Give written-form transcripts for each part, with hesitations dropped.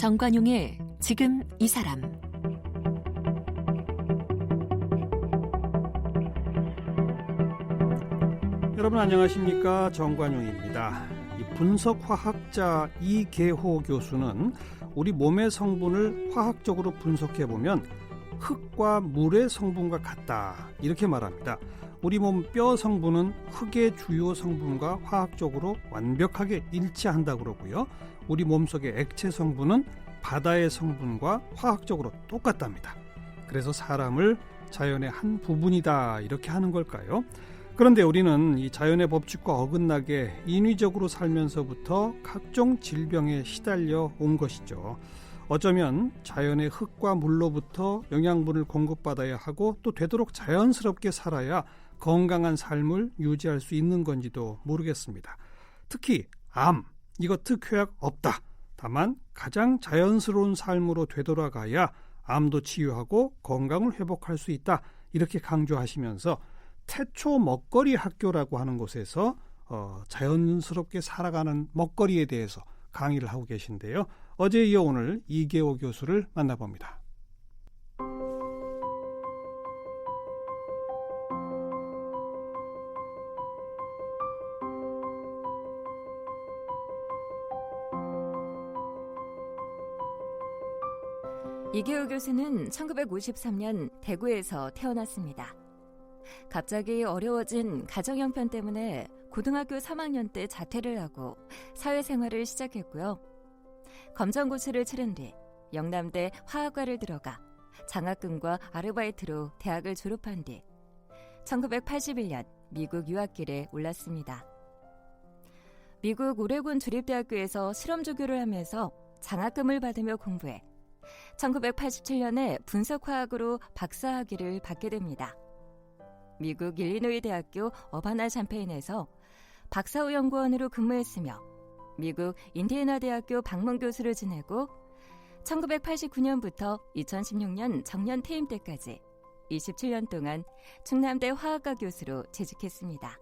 정관용의 지금 이 사람. 여러분 안녕하십니까? 정관용입니다. 이 분석화학자 이계호 교수는 우리 몸의 성분을 화학적으로 분석해보면 흙과 물의 성분과 같다 이렇게 말합니다. 우리 몸 뼈 성분은 흙의 주요 성분과 화학적으로 완벽하게 일치한다고 그러고요. 우리 몸속의 액체 성분은 바다의 성분과 화학적으로 똑같답니다. 그래서 사람을 자연의 한 부분이다 이렇게 하는 걸까요? 그런데 우리는 이 자연의 법칙과 어긋나게 인위적으로 살면서부터 각종 질병에 시달려 온 것이죠. 어쩌면 자연의 흙과 물로부터 영양분을 공급받아야 하고 또 되도록 자연스럽게 살아야 건강한 삶을 유지할 수 있는 건지도 모르겠습니다. 특히 암, 이거 특효약 없다. 다만 가장 자연스러운 삶으로 되돌아가야 암도 치유하고 건강을 회복할 수 있다. 이렇게 강조하시면서 태초 먹거리 학교라고 하는 곳에서 자연스럽게 살아가는 먹거리에 대해서 강의를 하고 계신데요. 어제 이어 오늘 이계호 교수를 만나봅니다. 이계호 교수는 1953년 대구에서 태어났습니다. 갑자기 어려워진 가정 형편 때문에 고등학교 3학년 때 자퇴를 하고 사회생활을 시작했고요. 검정고시를 치른 뒤 영남대 화학과를 들어가 장학금과 아르바이트로 대학을 졸업한 뒤 1981년 미국 유학길에 올랐습니다. 미국 오레곤 주립대학교에서 실험조교를 하면서 장학금을 받으며 공부해 1987년에 분석화학으로 박사학위를 받게 됩니다. 미국 일리노이 대학교 어바나 샴페인에서 박사후 연구원으로 근무했으며 미국 인디애나 대학교 방문 교수를 지내고 1989년부터 2016년 정년 퇴임 때까지 27년 동안 충남대 화학과 교수로 재직했습니다.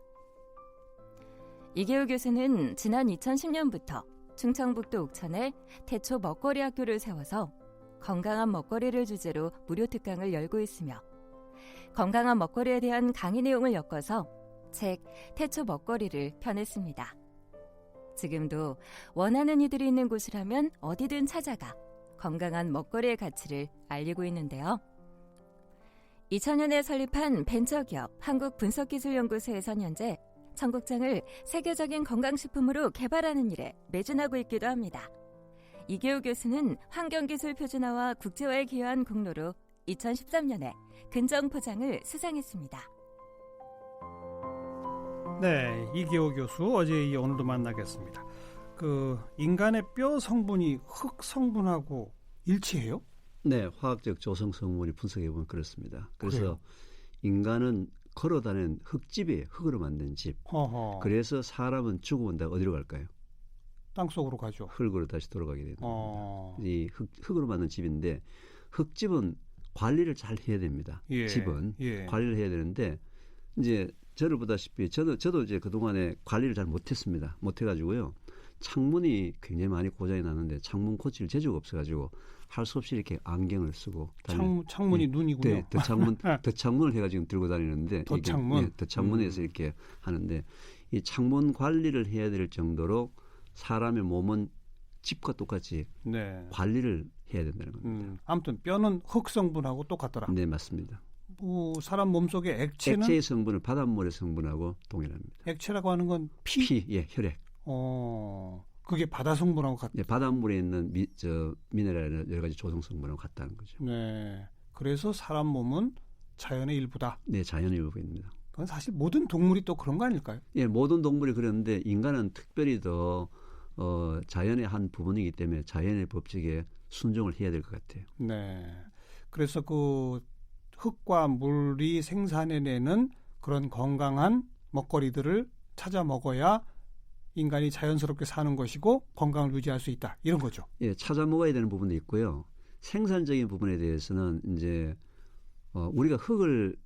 이계호 교수는 지난 2010년부터 충청북도 옥천에 태초 먹거리 학교를 세워서 건강한 먹거리를 주제로 무료 특강을 열고 있으며 건강한 먹거리에 대한 강의 내용을 엮어서 책 태초 먹거리를 펴냈습니다. 지금도 원하는 이들이 있는 곳이라면 어디든 찾아가 건강한 먹거리의 가치를 알리고 있는데요. 2000년에 설립한 벤처기업 한국분석기술연구소에선 현재 청국장을 세계적인 건강식품으로 개발하는 일에 매진하고 있기도 합니다. 이계호 교수는 환경기술 표준화와 국제화에 기여한 공로로 2013년에 근정포장을 수상했습니다. 네, 이계호 교수 어제 이어 오늘도 만나겠습니다. 인간의 뼈 성분이 흙 성분하고 일치해요? 네, 화학적 조성 성분이 분석해보면 그렇습니다. 그래서 그래요? 인간은 걸어다니는 흙집이에요. 흙으로 만든 집. 허허. 그래서 사람은 죽으면 다 어디로 갈까요? 땅속으로 가죠. 흙으로 다시 돌아가게 되는 겁니다. 이 흙으로 만든 집인데 흙집은 관리를 잘 해야 됩니다. 예, 집은 예. 관리를 해야 되는데 이제 저를 보다시피 저도 이제 그동안에 관리를 잘 못했습니다. 못해가지고요. 창문이 굉장히 많이 고장이 나는데 창문 고칠 재주가 없어가지고 할 수 없이 이렇게 안경을 쓰고 창문이 눈이군요. 네, 덧창문을 해가 지금 들고 다니는데 덧창문? 네, 덧창문에서 이렇게 하는데 이 창문 관리를 해야 될 정도로 사람의 몸은 집과 똑같이 네. 관리를 해야 된다는 겁니다. 아무튼 뼈는 흙 성분하고 똑같더라. 네, 맞습니다. 사람 몸속의 액체는? 액체의 성분은 바닷물의 성분하고 동일합니다. 액체라고 하는 건 피? 예, 혈액. 그게 바다 성분하고 같다. 네, 바닷물에 있는 미네랄이나 여러 가지 조성 성분하고 같다는 거죠. 네. 그래서 사람 몸은 자연의 일부다. 네, 자연의 일부입니다. 그건 사실 모든 동물이 또 그런 거 아닐까요? 예, 모든 동물이 그런데 인간은 특별히 더 자연의 한 부분이기 때문에 자연의 법칙에 순종을 해야 될 것 같아요. 네. 그래서 흙과 물이 생산해내는 그런 건강한 먹거리들을 찾아 먹어야 인간이 자연스럽게 사는 것이고 건강을 유지할 수 있다. 이런 거죠. 예, 찾아 먹어야 되는 부분도 있고요. 생산적인 부분에 대해서는 이제 우리가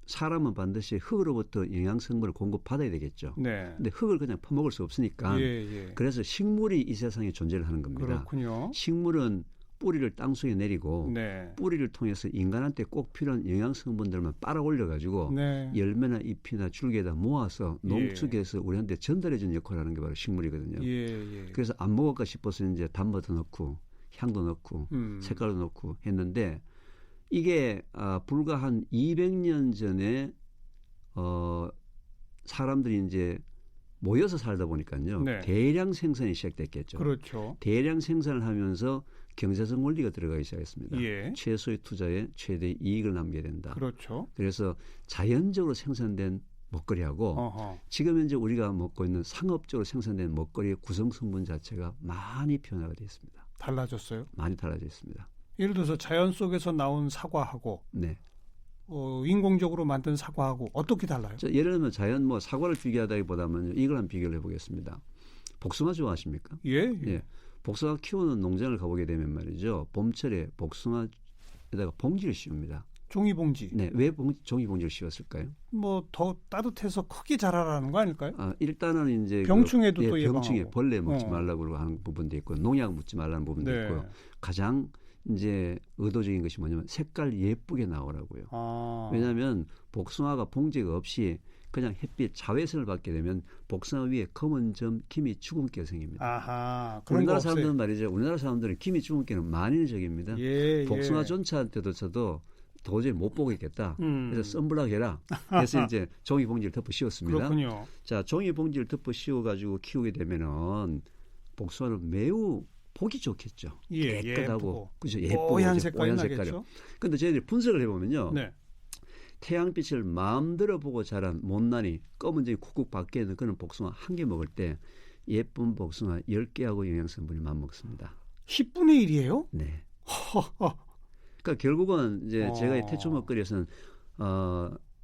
사람은 반드시 흙으로부터 영양 성분을 공급받아야 되겠죠. 네. 근데 흙을 그냥 퍼먹을 수 없으니까 예. 그래서 식물이 이 세상에 존재를 하는 겁니다. 그렇군요. 식물은 뿌리를 땅속에 내리고 네. 뿌리를 통해서 인간한테 꼭 필요한 영양 성분들만 빨아 올려가지고 네. 열매나 잎이나 줄기에다 모아서 예. 농축해서 우리한테 전달해주는 역할을 하는 게 바로 식물이거든요. 예. 그래서 안 먹을까 싶어서 이제 단맛도 넣고 향도 넣고 색깔도 넣고 했는데 이게 불과 한 200년 전에 사람들이 이제 모여서 살다 보니까요. 네. 대량 생산이 시작됐겠죠. 그렇죠. 대량 생산을 하면서 경제적 원리가 들어가기 시작했습니다. 예. 최소의 투자에 최대의 이익을 남겨야 된다. 그렇죠. 그래서 자연적으로 생산된 먹거리하고 어허. 지금 현재 우리가 먹고 있는 상업적으로 생산된 먹거리의 구성 성분 자체가 많이 변화가 되어 있습니다. 달라졌어요. 많이 달라져 있습니다. 예를 들어서 자연 속에서 나온 사과하고 네. 인공적으로 만든 사과하고 어떻게 달라요? 예를 들면 자연 사과를 비교하다기보다는 이걸 한번 비교를 해보겠습니다. 복숭아 좋아하십니까? 예. 예. 복숭아 키우는 농장을 가보게 되면 말이죠. 봄철에 복숭아에다가 봉지를 씌웁니다. 종이봉지. 네. 왜 종이 봉지를 씌웠을까요? 뭐 더 따뜻해서 크게 자라라는 거 아닐까요? 일단은 이제 병충해도 또 병충해 예방하고. 벌레 먹지 말라고 하는 부분도 있고 농약 묻지 말라는 부분도 네. 있고요. 가장 이제 의도적인 것이 뭐냐면 색깔 예쁘게 나오라고요. 왜냐하면 복숭아가 봉지가 없이 그냥 햇빛 자외선을 받게 되면 복숭아 위에 검은 점, 김이 주근깨가 생깁니다. 아하. 그런 우리나라 거 없어요. 사람들은 말이죠. 우리나라 사람들은 김이 주근깨는 만인적입니다. 예. 복숭아 전차한테도 저도 도저히 못 보겠다. 그래서 선블락 해라. 그래서 이제 종이 봉지를 덮어 씌웠습니다. 그렇군요. 자, 종이 봉지를 덮어 씌워 가지고 키우게 되면은 복숭아는 매우 보기 좋겠죠. 예, 깨끗하고 그죠? 예쁘고 뽀얀 이제 색깔이 뽀얀 나겠죠. 근데 저희들이 분석을 해보면요. 네. 태양빛을 마음대로 보고 자란 못난이 검은색이 쿡쿡 박혀 있는 그런 복숭아 한 개 먹을 때 예쁜 복숭아 10개하고 영양성분이 맞먹습니다. 10분의 1이에요? 네. 그러니까 결국은 이제 제가 이 태초 먹거리에서는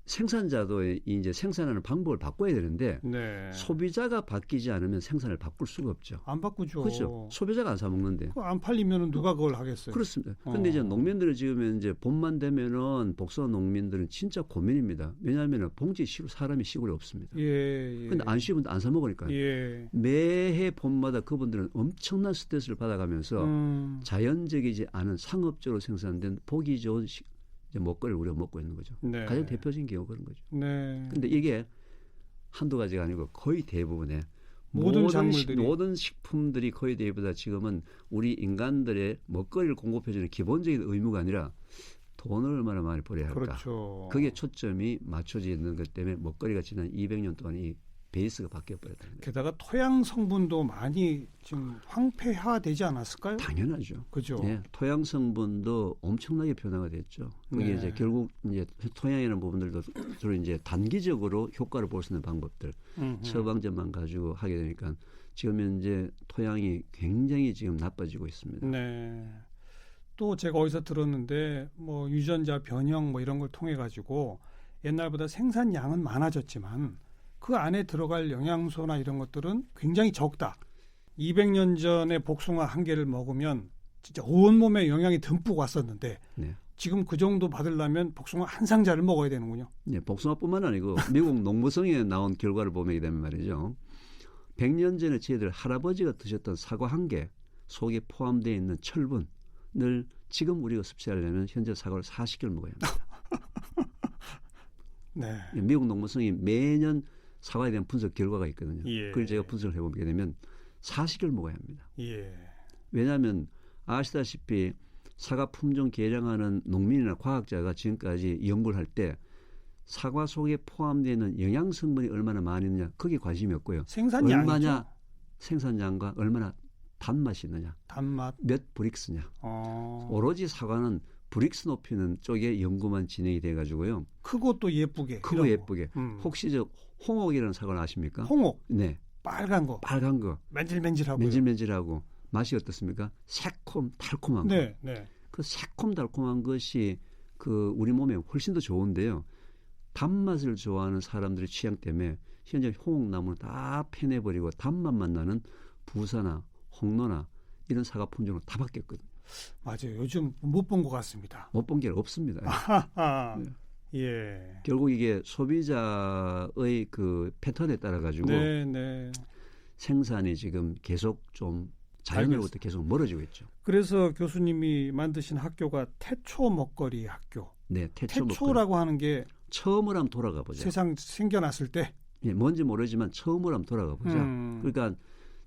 생산자도 이제 생산하는 방법을 바꿔야 되는데 네. 소비자가 바뀌지 않으면 생산을 바꿀 수가 없죠. 안 바꾸죠. 그렇죠. 소비자가 안 사 먹는데. 그거 안 팔리면 누가 그걸 하겠어요? 그렇습니다. 근데 이제 농민들은 지금 이제 봄만 되면은 복숭아 농민들은 진짜 고민입니다. 왜냐하면 봉지 씌울 사람이 시골에 없습니다. 예. 근데 안 씌우면 안 사 먹으니까요. 예. 매해 봄마다 그분들은 엄청난 스트레스를 받아가면서 자연적이지 않은 상업적으로 생산된 보기 좋은 이제 먹거리를 우리가 먹고 있는 거죠. 네. 가장 대표적인 경우가 그런 거죠. 네. 근데 이게 한두 가지가 아니고 거의 대부분의 모든 작물들이 모든 식품들이 거의 대부분 다 지금은 우리 인간들의 먹거리를 공급해주는 기본적인 의무가 아니라 돈을 얼마나 많이 벌어야 할까. 그렇죠. 그게 초점이 맞춰져 있는 것 때문에 먹거리가 지난 200년 동안 이 베이스가 바뀌어버렸다는 거예요. 게다가 토양 성분도 많이 지금 황폐화되지 않았을까요? 당연하죠. 그죠. 예, 토양 성분도 엄청나게 변화가 됐죠. 그게 네. 이제 결국 이제 토양이라는 부분들도 주로 이제 단기적으로 효과를 볼 수 있는 방법들, 처방전만 가지고 하게 되니까 지금 현재 토양이 굉장히 지금 나빠지고 있습니다. 네. 또 제가 어디서 들었는데 뭐 유전자 변형 뭐 이런 걸 통해 가지고 옛날보다 생산량은 많아졌지만 그 안에 들어갈 영양소나 이런 것들은 굉장히 적다. 200년 전에 복숭아 한 개를 먹으면 진짜 온몸에 영양이 듬뿍 왔었는데 네. 지금 그 정도 받으려면 복숭아 한 상자를 먹어야 되는군요. 네, 복숭아뿐만 아니고 미국 농무성에 나온 결과를 보게 되면 말이죠. 100년 전에 저희들 할아버지가 드셨던 사과 한 개 속에 포함되어 있는 철분을 지금 우리가 섭취하려면 현재 사과를 40개를 먹어야 합니다. 네. 미국 농무성이 매년 사과에 대한 분석 결과가 있거든요. 예. 그걸 제가 분석을 해보게 되면 40개를 먹어야 합니다. 예. 왜냐하면 아시다시피 사과 품종 개량하는 농민이나 과학자가 지금까지 연구를 할 때 사과 속에 포함되는 영양 성분이 얼마나 많이 있느냐 거기에 관심이 없고요. 생산량이죠. 얼마냐 생산량과 얼마나 단맛이 있느냐 단맛. 몇 브릭스냐 오로지 사과는 브릭스 높이는 쪽에 연구만 진행이 돼가지고요. 크고 또 예쁘게. 크고 이런 예쁘게. 혹시 저 홍옥이라는 사과를 아십니까? 홍옥. 네. 빨간 거. 빨간 거. 맨질맨질하고. 맨질맨질하고 맛이 어떻습니까? 새콤 달콤한 거. 네, 네. 그 새콤 달콤한 것이 그 우리 몸에 훨씬 더 좋은데요. 단맛을 좋아하는 사람들의 취향 때문에 현재 홍옥나무는 다 패내버리고 단맛만 나는 부사나 홍로나 이런 사과 품종을 다 바뀌었거든요. 맞아요. 요즘 못 본 것 같습니다. 못 본 게 없습니다. 아하. 네. 예. 결국 이게 소비자의 그 패턴에 따라 가지고 네, 네. 생산이 지금 계속 좀 자연으로부터 계속 멀어지고 있죠. 그래서 교수님이 만드신 학교가 태초 먹거리 학교. 네, 태초라고 하는 게 처음으로 한번 돌아가 보자. 세상 생겨났을 때. 예, 뭔지 모르지만 처음으로 한번 돌아가 보자. 그러니까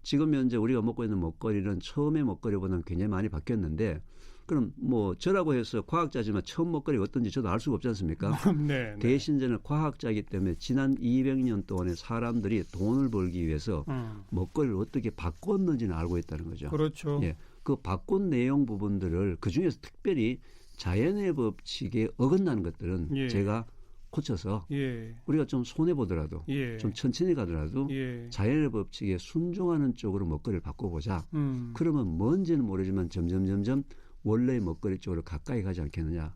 지금 현재 우리가 먹고 있는 먹거리는 처음의 먹거리보다는 굉장히 많이 바뀌었는데 그럼 뭐 저라고 해서 과학자지만 처음 먹거리가 어떤지 저도 알 수가 없지 않습니까? 네, 대신 저는 과학자이기 때문에 지난 200년 동안에 사람들이 돈을 벌기 위해서 먹거리를 어떻게 바꿨는지는 알고 있다는 거죠. 그렇죠. 예, 그 바꾼 내용 부분들을 그중에서 특별히 자연의 법칙에 어긋나는 것들은 예. 제가 고쳐서 예. 우리가 좀 손해보더라도 예. 좀 천천히 가더라도 예. 자연의 법칙에 순종하는 쪽으로 먹거리를 바꿔보자. 그러면 뭔지는 모르지만 점점 원래의 먹거리 쪽으로 가까이 가지 않겠느냐.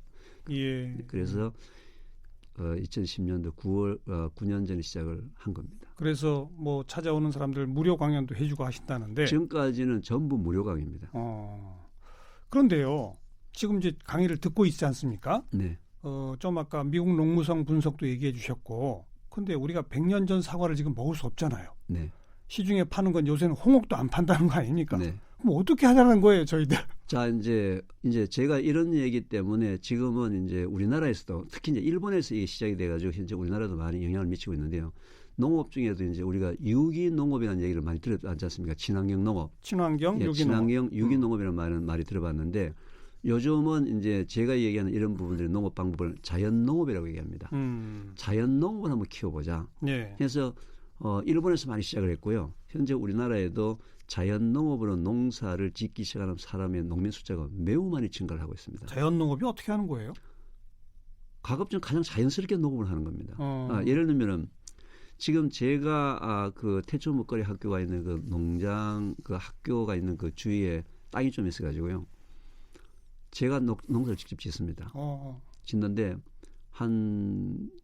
예. 그래서 2010년도 9년 전에 시작을 한 겁니다. 그래서 뭐 찾아오는 사람들 무료 강연도 해주고 하신다는데 지금까지는 전부 무료 강의입니다. 그런데요. 지금 이제 강의를 듣고 있지 않습니까? 네. 좀 아까 미국 농무성 분석도 얘기해 주셨고 근데 우리가 100년 전 사과를 지금 먹을 수 없잖아요. 네. 시중에 파는 건 요새는 홍옥도 안 판다는 거 아닙니까? 네. 그럼 어떻게 하자는 거예요, 저희들? 자, 이제 제가 이런 얘기 때문에 지금은 이제 우리나라에서도 특히 이제 일본에서 이게 시작이 돼가지고 현재 우리나라도 많이 영향을 미치고 있는데요. 농업 중에도 이제 우리가 유기농업이라는 얘기를 많이 들었지 않습니까? 친환경 농업. 친환경, 유기농업. 친환경, 유기농업이라는 말이 들어봤는데 요즘은 이제 제가 얘기하는 이런 부분들의 농업 방법을 자연농업이라고 얘기합니다. 자연농업을 한번 키워보자. 네. 그래서 일본에서 많이 시작을 했고요. 현재 우리나라에도 자연농업으로 농사를 짓기 시작하는 사람의 농민 숫자가 매우 많이 증가를 하고 있습니다. 자연농업이 어떻게 하는 거예요? 가급적 가장 자연스럽게 농업을 하는 겁니다. 예를 들면은 지금 제가 그 태초 먹거리 학교가 있는 그 농장 그 학교가 있는 그 주위에 땅이 좀 있어가지고요. 제가 농사를 직접 짓습니다. 짓는데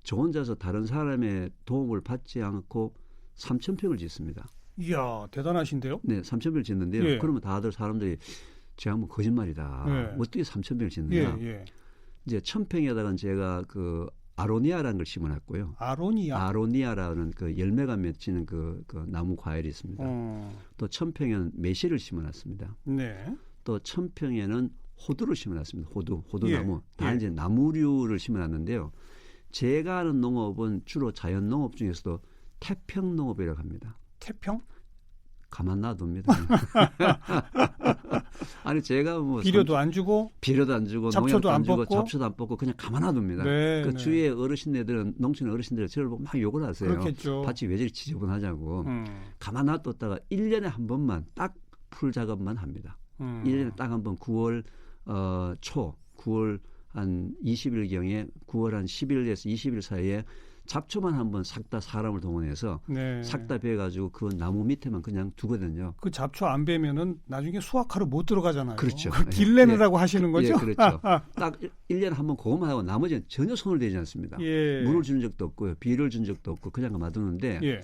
저 혼자서 다른 사람의 도움을 받지 않고 3,000평을 짓습니다. 이야, 대단하신데요? 네, 3,000평을 짓는데요. 예. 그러면 다들 사람들이 제가 뭐 거짓말이다. 예. 어떻게 3,000평을 짓느냐. 예, 예. 이제 1,000평에다가 제가 그 아로니아라는 걸 심어놨고요. 아로니아라는 그 열매가 맺히는 그 나무 과일이 있습니다. 또 1,000평에는 매실을 심어놨습니다. 네. 또 1,000평에는 호두를 심어놨습니다. 호두나무. 예. 다 예. 이제 나무류를 심어놨는데요. 제가 하는 농업은 주로 자연농업 중에서도 태평농업이라고 합니다. 태평? 가만 놔둡니다. 아니 제가 뭐 비료도 안 주고 잡초도 안 뽑고 잡초도 안 뽑고 그냥 가만 놔둡니다. 네, 그 네. 주위에 어르신네들은 농촌 어르신들 저를 보고 막 욕을 하세요. 그렇겠죠. 밭이 왜 저리 지저분하자고. 가만 놔뒀다가 1년에 한 번만 딱 풀 작업만 합니다. 1년에 딱 한 번 9월 초 9월 한 20일경에 9월 한 10일에서 20일 사이에 잡초만 한번 싹다 사람을 동원해서 네. 싹다 베가지고 그 나무 밑에만 그냥 두거든요. 그 잡초 안 베면은 나중에 수확하러 못 들어가잖아요. 그렇죠. 길 내느라고 하시는 거죠? 예, 그렇죠. 딱 1년에 한 번 그것만 하고 나머지는 전혀 손을 대지 않습니다. 예. 물을 주는 적도 없고요. 비를 준 적도 없고 그냥 놔두는데 예.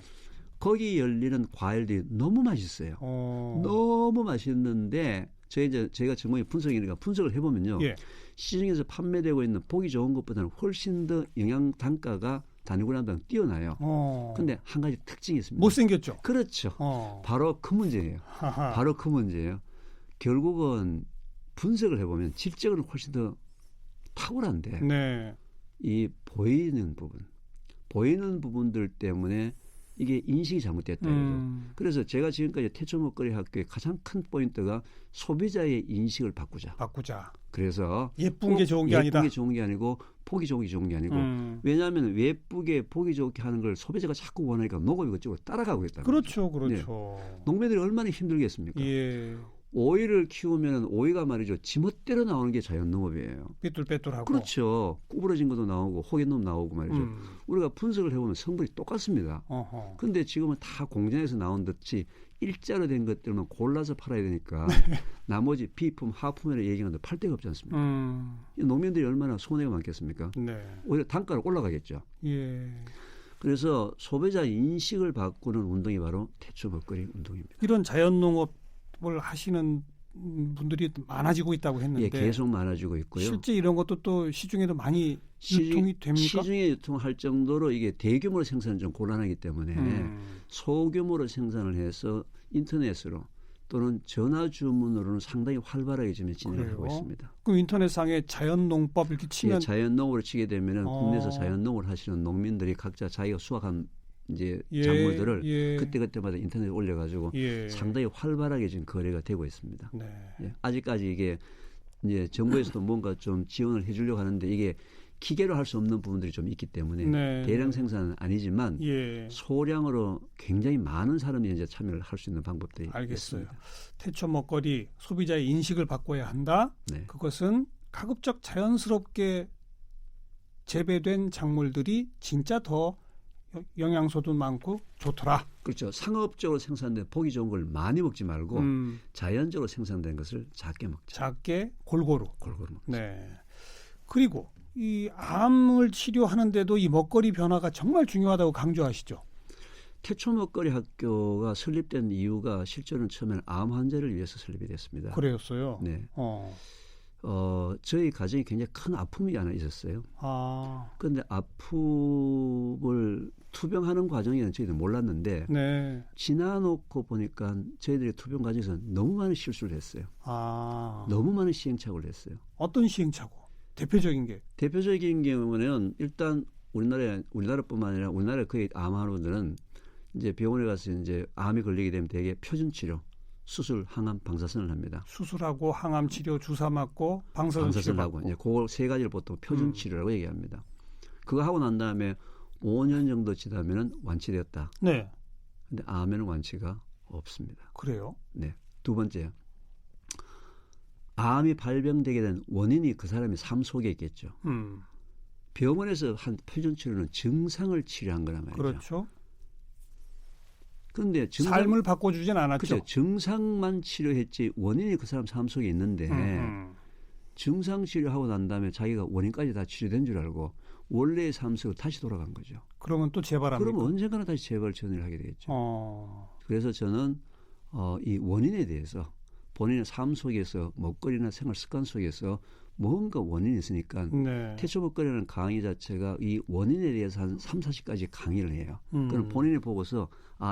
거기 열리는 과일들이 너무 맛있어요. 너무 맛있는데 제가 전공이 분석이니까 분석을 해보면요. 예. 시중에서 판매되고 있는 보기 좋은 것보다는 훨씬 더 영양 단가가 단위구량당 뛰어나요. 근데 한 가지 특징이 있습니다. 못생겼죠? 그렇죠. 바로 그 문제예요. 바로 그 문제예요. 결국은 분석을 해보면 질적으로는 훨씬 더 탁월한데 네. 이 보이는 부분들 때문에 이게 인식이 잘못됐다. 그래서 제가 지금까지 태초 먹거리 학교의 가장 큰 포인트가 소비자의 인식을 바꾸자. 그래서 예쁜 게 좋은 게 아니다. 예쁜 게 좋은 게 아니고 보기 좋은 게 좋은 게 아니고 왜냐하면 예쁘게 보기 좋게 하는 걸 소비자가 자꾸 원하니까 농업이 그쪽으로 따라가고 있다. 그렇죠. 네. 농민들이 얼마나 힘들겠습니까? 예. 오이를 키우면 오이가 말이죠. 지멋대로 나오는 게 자연농업이에요. 삐뚤빼뚤하고. 그렇죠. 구부러진 것도 나오고 호개놈 나오고 말이죠. 우리가 분석을 해보면 성분이 똑같습니다. 그런데 지금은 다 공장에서 나온 듯이 일자로 된 것들만 골라서 팔아야 되니까 나머지 비품, 하품이라 얘기하는데 팔 데가 없지 않습니까? 농민들이 얼마나 손해가 많겠습니까? 네. 오히려 단가가 올라가겠죠. 예. 그래서 소비자 인식을 바꾸는 운동이 바로 태초 먹거리 운동입니다. 이런 자연농업을 하시는 분들이 많아지고 있다고 했는데 예, 계속 많아지고 있고요. 실제 이런 것도 또 시중에도 많이 유통이 됩니까? 시중에 유통할 정도로 이게 대규모로 생산은 좀 곤란하기 때문에 소규모로 생산을 해서 인터넷으로 또는 전화 주문으로는 상당히 활발하게 지금 진행하고 그래요? 있습니다. 그 인터넷상에 자연농법 이렇게 치면 예, 자연농으로 치게 되면은 국내에서 자연농을 하시는 농민들이 각자 자기가 수확한 이제 작물들을 그때그때마다 인터넷에 올려가지고 상당히 활발하게 지금 거래가 되고 있습니다. 네. 예, 아직까지 이게 이제 정부에서도 뭔가 좀 지원을 해주려고 하는데 이게 기계로 할 수 없는 부분들이 좀 있기 때문에 대량 생산은 아니지만 소량으로 굉장히 많은 사람이 이제 참여를 할 수 있는 방법들이 알겠어요. 있습니다. 태초 먹거리 소비자의 인식을 바꿔야 한다. 네. 그것은 가급적 자연스럽게 재배된 작물들이 진짜 더 영양소도 많고 좋더라. 그렇죠. 상업적으로 생산된 보기 좋은 걸 많이 먹지 말고 자연적으로 생산된 것을 작게 먹자. 작게 골고루. 골고루 먹자. 네. 그리고 이 암을 치료하는데도 이 먹거리 변화가 정말 중요하다고 강조하시죠. 태초 먹거리 학교가 설립된 이유가 실제로는 처음에는 암 환자를 위해서 설립이 됐습니다. 그래였어요. 네. 저희 가정에 굉장히 큰 아픔이 하나 있었어요. 그런데 아픔을 투병하는 과정에는 저희들 몰랐는데 지나놓고 보니까 저희들이 투병 과정에서 너무 많은 실수를 했어요. 너무 많은 시행착오를 했어요. 어떤 시행착오? 대표적인 경우는 일단 우리나라뿐만 아니라 우리나라 거의 암 환우들은 이제 병원에 가서 이제 암이 걸리게 되면 대개 표준 치료, 수술, 항암, 방사선을 합니다. 수술하고 항암 치료, 주사 맞고 방사선 하고 이제 그 세 가지를 보통 표준 치료라고 얘기합니다. 그거 하고 난 다음에 5년 정도 지나면은 완치되었다. 네. 근데 암에는 완치가 없습니다. 그래요? 네. 두 번째. 암이 발병되게 된 원인이 그 사람의 삶 속에 있겠죠. 병원에서 한 표준 치료는 증상을 치료한 거란 말이죠. 그렇죠. 그런데 삶을 바꿔주진 않았죠. 그렇죠. 증상만 치료했지 원인이 그 사람 삶 속에 있는데 증상 치료하고 난 다음에 자기가 원인까지 다 치료된 줄 알고 원래의 삶 속으로 다시 돌아간 거죠. 그러면 또 재발합니까? 그러면 언젠가나 다시 재발 전이를 하게 되겠죠. 그래서 저는 이 원인에 대해서 본인의 삶 속에서 먹거리나 생활 습관 속에서 뭔가 원인이 있으니까 태초 먹거리라는 강의 자체가 이 원인에 대해서 한 3, 40가지 강의를 해요. 그럼 본인이 보고서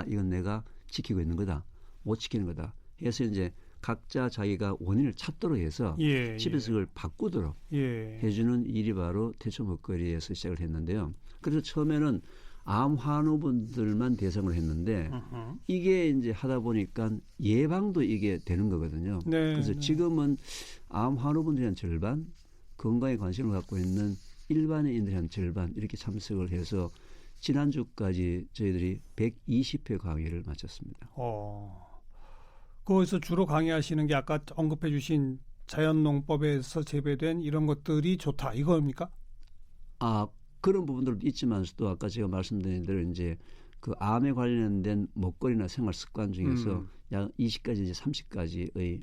이건 내가 지키고 있는 거다. 못 지키는 거다. 해서 이제 각자 자기가 원인을 찾도록 해서 집에서 그걸 바꾸도록 해주는 일이 바로 태초 먹거리에서 시작을 했는데요. 그래서 처음에는 암 환우분들만 대상을 했는데 이게 이제 하다 보니까 예방도 이게 되는 거거든요. 그래서 지금은 암 환우분들이 한 절반, 건강에 관심을 갖고 있는 일반인들이 한 절반 이렇게 참석을 해서 지난주까지 저희들이 120회 강의를 마쳤습니다. 거기서 주로 강의하시는 게 아까 언급해 주신 자연농법에서 재배된 이런 것들이 좋다 이겁니까? 그런 부분들도 있지만서도 아까 제가 말씀드린 대로 이제 그 암에 관련된 먹거리나 생활 습관 중에서 약 20가지 이제 30가지의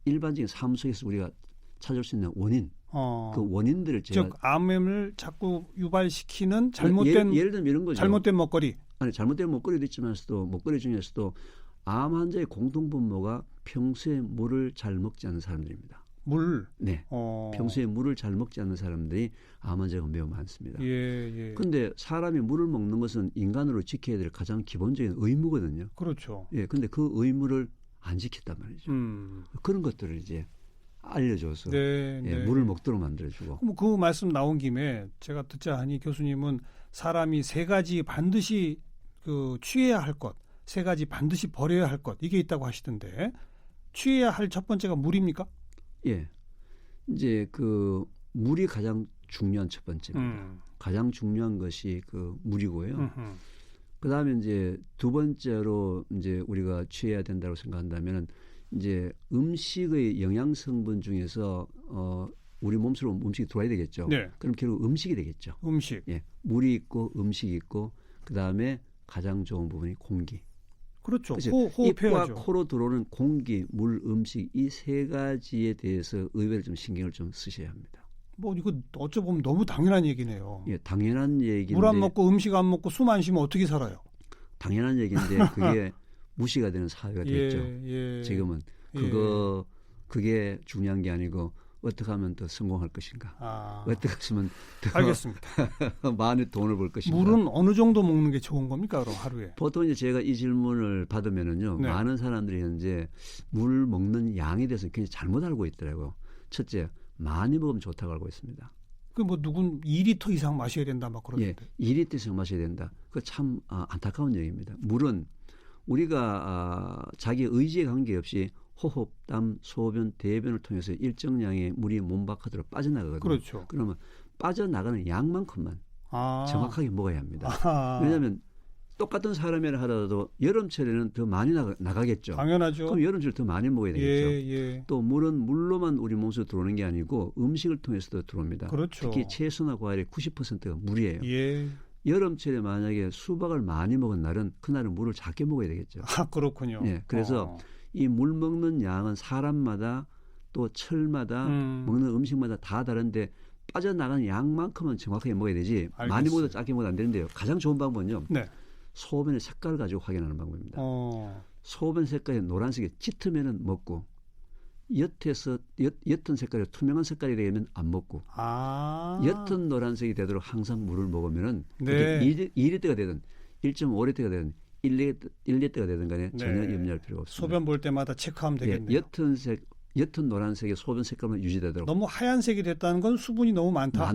일반적인 삶 속에서 우리가 찾을 수 있는 원인, 그 원인들을 제가 즉 암을 자꾸 유발시키는 잘못된 예를 들면 이런 거죠. 잘못된 먹거리. 잘못된 먹거리도 있지만서도 먹거리 중에서도 암 환자의 공통 분모가 평소에 물을 잘 먹지 않는 사람들입니다. 물? 네. 평소에 물을 잘 먹지 않는 사람들이 암 환자가 매우 많습니다. 그런데 사람이 물을 먹는 것은 인간으로 지켜야 될 가장 기본적인 의무거든요. 그렇죠. 근데 그 의무를 안 지켰단 말이죠. 그런 것들을 이제 알려줘서 물을 먹도록 만들어주고. 그 말씀 나온 김에 제가 듣자 하니 교수님은 사람이 세 가지 반드시 취해야 할 것, 세 가지 반드시 버려야 할 것 이게 있다고 하시던데 취해야 할 첫 번째가 물입니까? 이제 그 물이 가장 중요한 첫 번째입니다. 가장 중요한 것이 그 물이고요. 그 다음에 이제 두 번째로 이제 우리가 취해야 된다고 생각한다면은 이제 음식의 영양 성분 중에서 우리 몸속으로 음식이 들어와야 되겠죠. 그럼 결국 음식이 되겠죠. 물이 있고 음식이 있고 그 다음에 가장 좋은 부분이 공기. 그렇죠. 입과 코로 들어오는 공기, 물, 음식 이 세 가지에 대해서 의외로 좀 신경을 좀 쓰셔야 합니다. 이거 어찌 보면 너무 당연한 얘기네요. 당연한 얘기인데 물 안 먹고 음식 안 먹고 숨 안 쉬면 어떻게 살아요? 당연한 얘기인데 그게 무시가 되는 사회가 됐죠. 지금은 그게 중요한 게 아니고 어떻게 하면 더 성공할 것인가? 아, 어떻게 하면 더 알겠습니다. 많이 돈을 벌 것인가? 물은 어느 정도 먹는 게 좋은 겁니까, 그럼 하루에? 보통 이제 제가 이 질문을 받으면은요, 네. 많은 사람들이 현재 물 먹는 양에 대해서 굉장히 잘못 알고 있더라고요. 첫째, 많이 먹으면 좋다고 알고 있습니다. 그 뭐 누군 2리터 이상 마셔야 된다 막 예, 그러던데. 2리터 이상 마셔야 된다. 그 참 안타까운 얘기입니다. 물은 우리가 자기 의지에 관계없이 호흡, 땀, 소변, 대변을 통해서 일정량의 물이 몸 바깥으로 빠져나가거든요. 그렇죠. 그러면 빠져나가는 양만큼만 아, 정확하게 먹어야 합니다. 아하. 왜냐하면 똑같은 사람이라 하더라도 여름철에는 더 많이 나가겠죠. 당연하죠. 그럼 여름철 더 많이 먹어야 되겠죠. 예. 또 물은 물로만 우리 몸속에 들어오는 게 아니고 음식을 통해서도 들어옵니다. 그렇죠. 특히 채소나 과일의 90%가 물이에요. 예. 여름철에 만약에 수박을 많이 먹은 날은 그날은 물을 작게 먹어야 되겠죠. 아, 그렇군요. 예, 그래서 이 물 먹는 양은 사람마다 또 철마다 먹는 음식마다 다 다른데 빠져나가는 양만큼은 정확하게 먹어야 되지 많이 알겠어요. 먹어도 작게 먹어도 안 되는데요. 가장 좋은 방법은요. 네. 소변의 색깔을 가지고 확인하는 방법입니다. 소변 색깔이 노란색이 짙으면 먹고 옅은 색깔이 투명한 색깔이 되면 안 먹고 아. 옅은 노란색이 되도록 항상 물을 먹으면은 네. 2리터가 되든 1.5리터가 되든 1리터가 되든 간에 네. 전혀 염려할 필요가 없습니다. 소변 볼 때마다 체크하면 되겠네요. 옅은 노란색의 소변 색깔만 유지되도록. 너무 하얀색이 됐다는 건 수분이 너무 많다.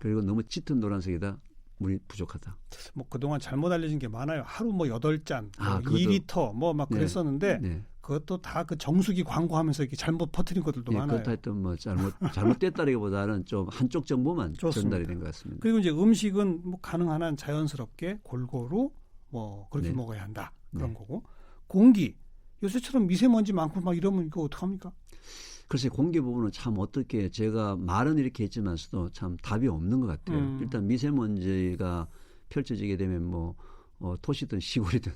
그리고 너무 짙은 노란색이다. 물이 부족하다. 뭐 그동안 잘못 알려진 게 많아요. 하루 뭐 8잔, 그것도, 2리터 뭐 막 그랬었는데 네. 그것도 다 그 정수기 광고하면서 이렇게 잘못 퍼뜨린 것들도 많아요. 그렇다 했던 뭐 잘못됐다기보다는 좀 한쪽 정보만 좋습니다. 전달이 된 것 같습니다. 그리고 이제 음식은 뭐 가능한 한 자연스럽게 골고루 뭐 그렇게 네. 먹어야 한다. 그런 네. 거고. 공기. 요새처럼 미세먼지 많고 막 이러면 이거 어떡합니까? 글쎄 공기 부분은 참 어떻게 제가 말은 이렇게 했지만서도 참 답이 없는 것 같아요. 일단 미세먼지가 펼쳐지게 되면 뭐 도시든 시골이든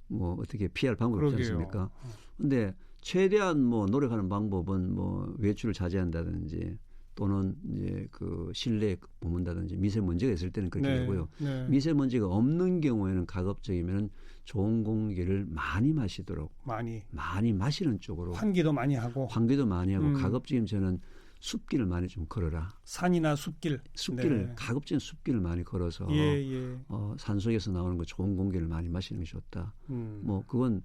뭐 어떻게 피할 방법이 없지 않습니까? 그런데 최대한 뭐 노력하는 방법은 뭐 외출을 자제한다든지 또는 이제 그 실내에 머문다든지 미세먼지가 있을 때는 그렇게 되고요. 네. 미세먼지가 없는 경우에는 가급적이면 좋은 공기를 많이 마시도록 많이 마시는 쪽으로 환기도 많이 하고 가급적이면 저는 숲길을 많이 좀 걸어라. 산이나 숲길을 가급적이면 숲길을 많이 걸어서 산속에서 나오는 그 좋은 공기를 많이 마시는 게 좋다. 뭐 그건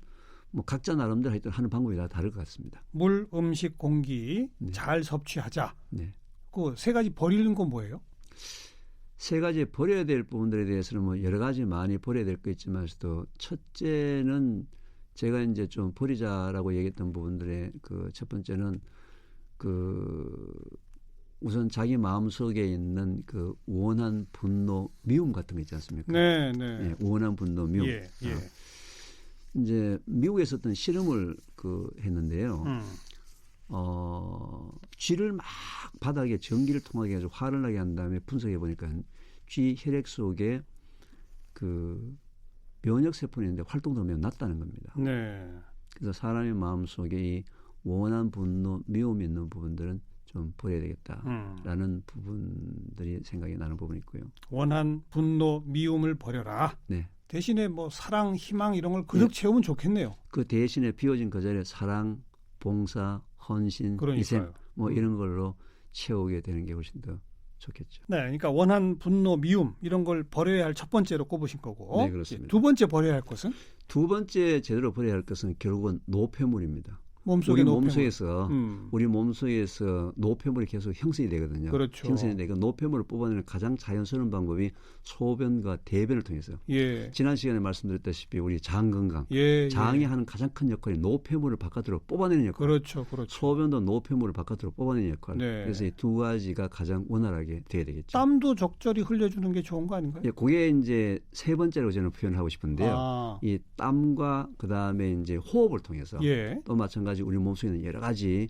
뭐 각자 나름대로 하는 방법이 다 다를 것 같습니다. 물, 음식, 공기 네. 잘 섭취하자. 네. 그 세 가지 버리는 건 뭐예요? 세 가지 버려야 될 부분들에 대해서는 뭐 여러 가지 많이 버려야 될 거 있지만서도 첫째는 제가 이제 좀 버리자라고 얘기했던 부분들의 그 첫 번째는 그 우선 자기 마음 속에 있는 그 우원한 분노, 미움 같은 거 있지 않습니까? 네. 예, 우원한 분노, 미움. 이제 미국에서 어떤 실험을 했는데요. 쥐를 막 바닥에 전기를 통하게 해서 화를 나게 한 다음에 분석해 보니까 쥐 혈액 속에 그 면역 세포는 있는데 활동도 매우 낮다는 겁니다. 네. 그래서 사람의 마음 속에 이 원한 분노, 미움이 있는 부분들은 좀 버려야 되겠다라는 부분들이 생각이 나는 부분이 있고요. 원한 분노, 미움을 버려라. 네. 대신에 뭐 사랑, 희망 이런 걸 그득 채우면 좋겠네요. 그 대신에 비워진 그 자리에 사랑, 봉사, 헌신, 희생 뭐 이런 걸로 채우게 되는 게 훨씬 더 좋겠죠. 네, 그러니까 원한 분노, 미움 이런 걸 버려야 할 첫 번째로 꼽으신 거고. 네, 그렇습니다. 두 번째 버려야 할 것은? 두 번째 제대로 버려야 할 것은 결국은 노폐물입니다. 우리 몸속에서 노폐물이 계속 형성이 되거든요. 그렇죠. 형성이 되고 노폐물을 뽑아내는 가장 자연스러운 방법이 소변과 대변을 통해서. 예. 지난 시간에 말씀드렸다시피 우리 장 건강, 장이 하는 가장 큰 역할이 노폐물을 바깥으로 뽑아내는 역할. 그렇죠. 소변도 노폐물을 바깥으로 뽑아내는 역할. 네. 그래서 이 두 가지가 가장 원활하게 돼야 되겠죠. 땀도 적절히 흘려주는 게 좋은 거 아닌가요? 예, 그게 이제 세 번째로 저는 표현하고 싶은데요. 이 땀과 그 다음에 이제 호흡을 통해서 또 마찬가지 우리 몸속에 있는 여러 가지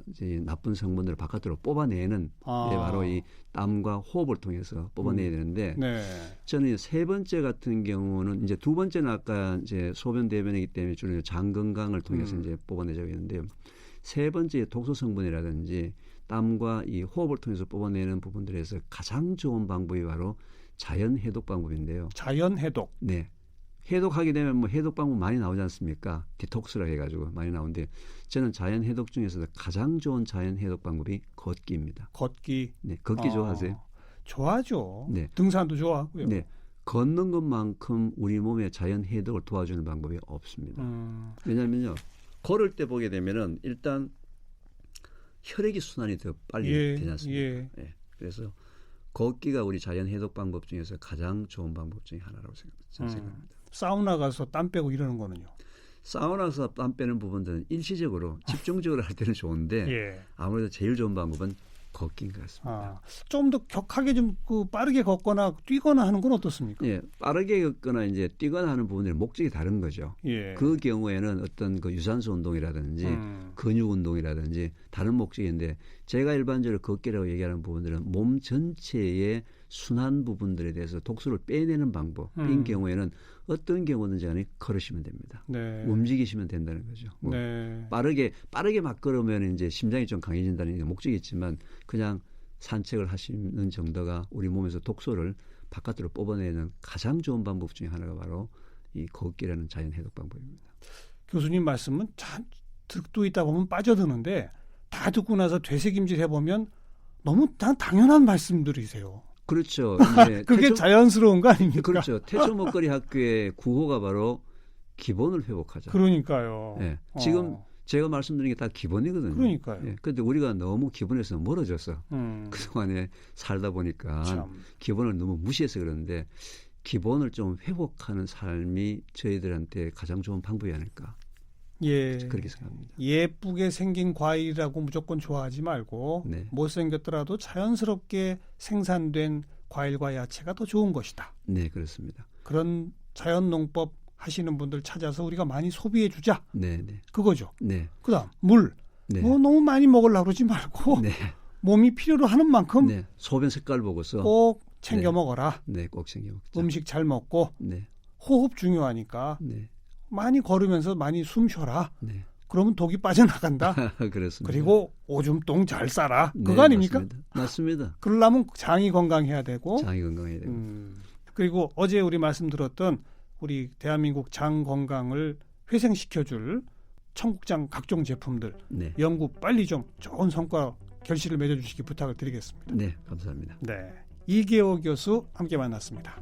이제 나쁜 성분들을 바깥으로 뽑아내는 바로 이 땀과 호흡을 통해서 뽑아내야 되는데 저는 세 번째 같은 경우는 이제 두 번째는 아까 이제 소변 대변이기 때문에 주로 장 건강을 통해서 이제 뽑아내자고 했는데요. 세 번째 독소 성분이라든지 땀과 이 호흡을 통해서 뽑아내는 부분들에서 가장 좋은 방법이 바로 자연 해독 방법인데요. 자연 해독. 네. 해독하게 되면 뭐 해독 방법 많이 나오지 않습니까? 디톡스라 해가지고 많이 나오는데 저는 자연 해독 중에서도 가장 좋은 자연 해독 방법이 걷기입니다. 걷기. 네, 걷기 좋아하세요? 좋아하죠. 네. 등산도 좋아하고요. 네, 걷는 것만큼 우리 몸의 자연 해독을 도와주는 방법이 없습니다. 왜냐하면요, 걸을 때 보게 되면은 일단 혈액이 순환이 더 빨리 되지 않습니까? 예. 그래서 걷기가 우리 자연 해독 방법 중에서 가장 좋은 방법 중에 하나라고 생각합니다. 사우나 가서 땀 빼고 이러는 거는요? 사우나에서 땀 빼는 부분들은 일시적으로 집중적으로 할 때는 좋은데 예. 아무래도 제일 좋은 방법은 걷기인 것 같습니다. 좀 더 격하게 좀 빠르게 걷거나 뛰거나 하는 건 어떻습니까? 예, 빠르게 걷거나 이제 뛰거나 하는 부분들의 목적이 다른 거죠. 예. 그 경우에는 어떤 그 유산소 운동이라든지 근육 운동이라든지 다른 목적인데 제가 일반적으로 걷기라고 얘기하는 부분들은 몸 전체의 순환 부분들에 대해서 독소를 빼내는 방법인 경우에는 어떤 경우든지 간에 걸으시면 됩니다. 네. 움직이시면 된다는 거죠. 뭐 네. 빠르게 막 걸으면 이제 심장이 좀 강해진다는 목적이 있지만 그냥 산책을 하시는 정도가 우리 몸에서 독소를 바깥으로 뽑아내는 가장 좋은 방법 중에 하나가 바로 이 걷기라는 자연 해독 방법입니다. 교수님 말씀은 참 듣고 있다 보면 빠져드는데 다 듣고 나서 되새김질 해보면 너무 당연한 말씀들이세요. 그렇죠. 이제 그게 자연스러운 거 아닙니까? 그렇죠. 태초 먹거리 학교의 구호가 바로 기본을 회복하자. 그러니까요. 네. 지금 제가 말씀드린 게 다 기본이거든요. 그러니까요. 네. 그런데 우리가 너무 기본에서 멀어져서 그동안에 살다 보니까 참. 기본을 너무 무시해서 그러는데 기본을 좀 회복하는 삶이 저희들한테 가장 좋은 방법이 아닐까. 예. 그렇게 생각합니다. 예쁘게 생긴 과일이라고 무조건 좋아하지 말고 네. 못생겼더라도 자연스럽게 생산된 과일과 야채가 더 좋은 것이다. 네, 그렇습니다. 그런 자연농법 하시는 분들 찾아서 우리가 많이 소비해 주자. 네, 네. 그거죠. 네. 그다음 물. 네. 뭐 너무 많이 먹으려고 그러지 말고 네. 몸이 필요로 하는 만큼 네. 소변 색깔 보고서 꼭 챙겨 네. 먹어라. 네, 꼭 챙겨 먹자. 음식 잘 먹고 네. 호흡 중요하니까 네. 많이 걸으면서 많이 숨 쉬어라. 네. 그러면 독이 빠져나간다. 그렇습니다. 그리고 오줌 똥 잘 싸라. 네, 그거 아닙니까? 맞습니다. 그러려면 장이 건강해야 되고. 장이 건강해야 되고. 그리고 어제 우리 말씀드렸던 우리 대한민국 장 건강을 회생시켜줄 청국장 각종 제품들 네. 연구 빨리 좀 좋은 성과 결실을 맺어주시기 부탁을 드리겠습니다. 네, 감사합니다. 네, 이계호 교수 함께 만났습니다.